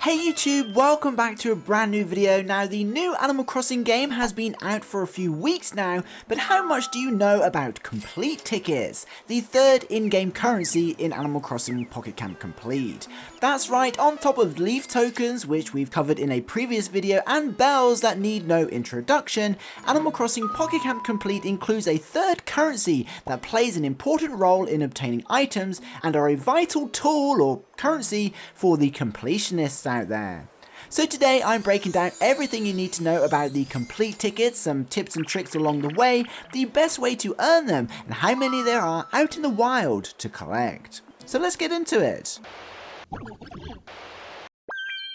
Hey YouTube, welcome back to a brand new video. Now the new Animal Crossing game has been out for a few weeks now, but how much do you know about complete tickets, the third in-game currency in Animal Crossing Pocket Camp Complete? That's right, on top of leaf tokens, which we've covered in a previous video, and bells that need no introduction, Animal Crossing Pocket Camp Complete includes a third currency that plays an important role in obtaining items and are a vital tool or currency for the completionists out there. So today I'm breaking down everything you need to know about the complete tickets, some tips and tricks along the way, the best way to earn them, and how many there are out in the wild to collect. So let's get into it.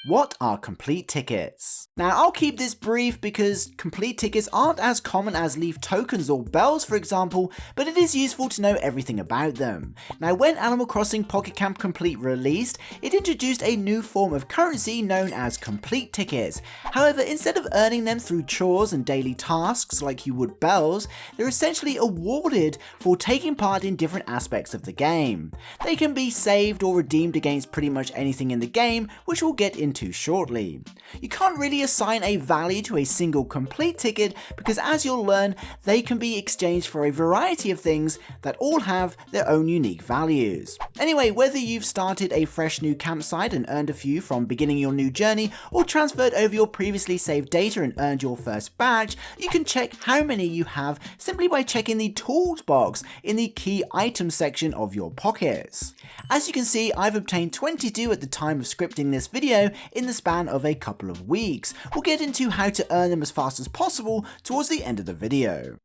What are complete tickets? Now I'll keep this brief because complete tickets aren't as common as leaf tokens or bells for example, but it is useful to know everything about them. Now when Animal Crossing Pocket Camp Complete released, it introduced a new form of currency known as complete tickets. However, instead of earning them through chores and daily tasks like you would bells, they're essentially awarded for taking part in different aspects of the game. They can be saved or redeemed against pretty much anything in the game, which we'll get into shortly. You can't really assign a value to a single complete ticket because, as you'll learn, they can be exchanged for a variety of things that all have their own unique values. Anyway, whether you've started a fresh new campsite and earned a few from beginning your new journey, or transferred over your previously saved data and earned your first badge, you can check how many you have simply by checking the tools box in the key items section of your pockets. As you can see, I've obtained 22 at the time of scripting this video in the span of a couple of weeks. We'll get into how to earn them as fast as possible towards the end of the video.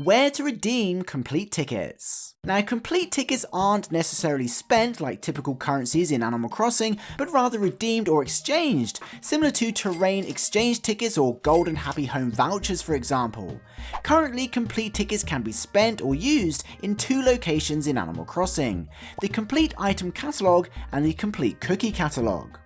Where to redeem complete tickets. Now complete tickets aren't necessarily spent like typical currencies in Animal Crossing, but rather redeemed or exchanged, similar to terrain exchange tickets or golden happy home vouchers for example. Currently complete tickets can be spent or used in two locations in Animal Crossing: the complete item catalogue and the complete cookie catalogue.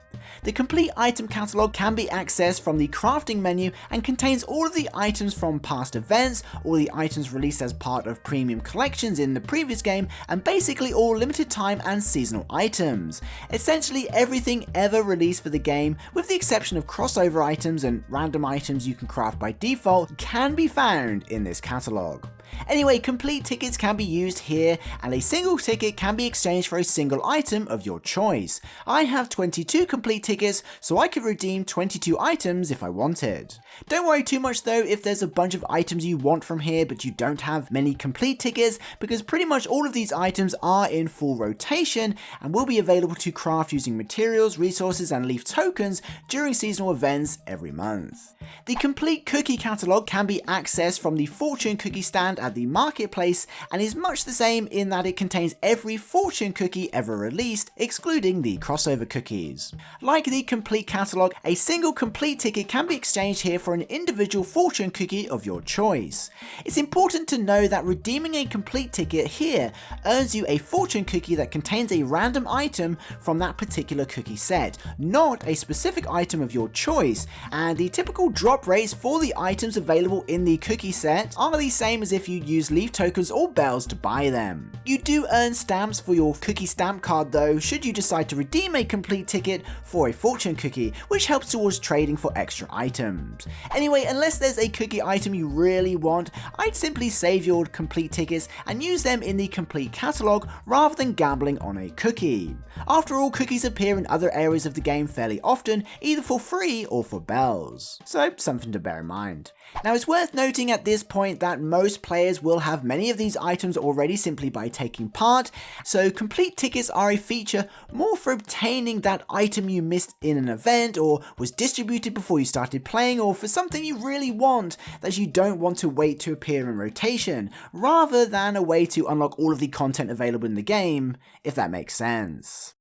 The complete item catalogue can be accessed from the crafting menu and contains all of the items from past events, all the items released as part of premium collections in the previous game, and basically all limited time and seasonal items. Essentially everything ever released for the game, with the exception of crossover items and random items you can craft by default, can be found in this catalogue. Anyway, complete tickets can be used here, and a single ticket can be exchanged for a single item of your choice. I have 22 complete tickets, so I could redeem 22 items if I wanted. Don't worry too much though if there's a bunch of items you want from here but you don't have many complete tickets, because pretty much all of these items are in full rotation and will be available to craft using materials, resources and leaf tokens during seasonal events every month. The complete cookie catalogue can be accessed from the fortune cookie stand at the marketplace and is much the same in that it contains every fortune cookie ever released, excluding the crossover cookies. Like the complete catalogue, a single complete ticket can be exchanged here for an individual fortune cookie of your choice. It's important to know that redeeming a complete ticket here earns you a fortune cookie that contains a random item from that particular cookie set, not a specific item of your choice, and the typical drop rates for the items available in the cookie set are the same as if you use leaf tokens or bells to buy them. You do earn stamps for your cookie stamp card though, should you decide to redeem a complete ticket for a fortune cookie, which helps towards trading for extra items. Anyway, unless there's a cookie item you really want, I'd simply save your complete tickets and use them in the complete catalogue rather than gambling on a cookie. After all, cookies appear in other areas of the game fairly often, either for free or for bells. So something to bear in mind. Now it's worth noting at this point that most players will have many of these items already simply by taking part, so complete tickets are a feature more for obtaining that item you missed in an event or was distributed before you started playing, or for something you really want that you don't want to wait to appear in rotation, rather than a way to unlock all of the content available in the game, if that makes sense.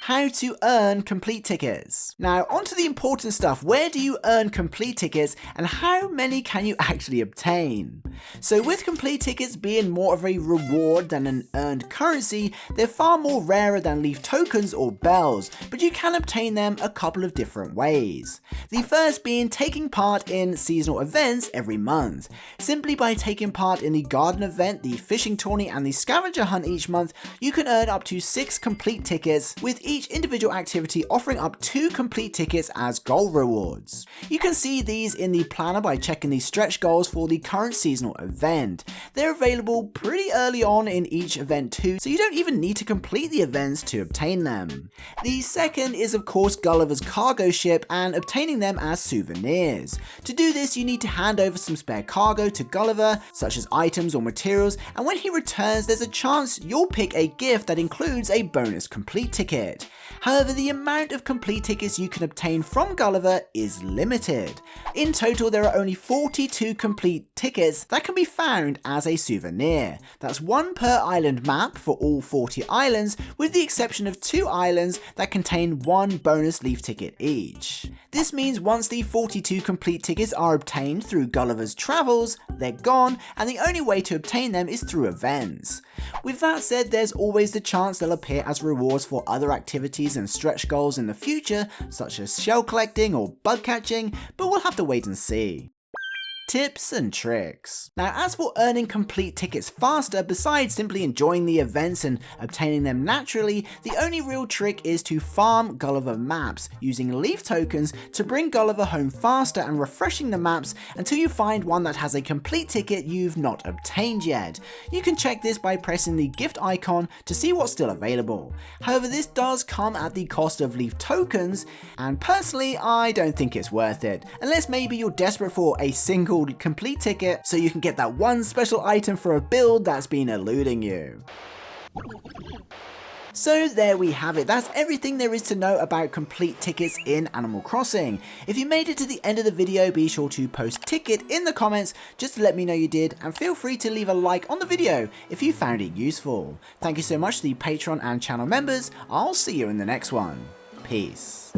How to earn complete tickets. Now onto the important stuff. Where do you earn complete tickets and how many can you actually obtain? So with complete tickets being more of a reward than an earned currency, they're far more rarer than leaf tokens or bells, but you can obtain them a couple of different ways. The first being taking part in seasonal events every month. Simply by taking part in the garden event, the fishing tourney and the scavenger hunt each month, you can earn up to 6 complete tickets, with each individual activity offering up 2 complete tickets as goal rewards. You can see these in the planner by checking the stretch goals for the current seasonal event. They're available pretty early on in each event too, so you don't even need to complete the events to obtain them. The second is of course Gulliver's cargo ship and obtaining them as souvenirs. To do this you need to hand over some spare cargo to Gulliver, such as items or materials, and when he returns there's a chance you'll pick a gift that includes a bonus complete ticket. However, the amount of complete tickets you can obtain from Gulliver is limited. In total there are only 42 complete tickets that can be found as a souvenir. That's 1 per island map for all 40 islands, with the exception of 2 islands that contain 1 bonus leaf ticket each. This means once the 42 complete tickets are obtained through Gulliver's travels, they're gone, and the only way to obtain them is through events. With that said, there's always the chance they'll appear as rewards for other activities and stretch goals in the future, such as shell collecting or bug catching, but we'll have to wait and see. Tips and tricks. Now, as for earning complete tickets faster, besides simply enjoying the events and obtaining them naturally, the only real trick is to farm Gulliver maps using leaf tokens to bring Gulliver home faster and refreshing the maps until you find one that has a complete ticket you've not obtained yet. You can check this by pressing the gift icon to see what's still available. However, this does come at the cost of leaf tokens, and personally I don't think it's worth it, unless maybe you're desperate for a single complete ticket so you can get that one special item for a build that's been eluding you. So there we have it, that's everything there is to know about complete tickets in Animal Crossing. If you made it to the end of the video, be sure to post ticket in the comments just to let me know you did, and feel free to leave a like on the video if you found it useful. Thank you so much to the Patreon and channel members. I'll see you in the next one. Peace.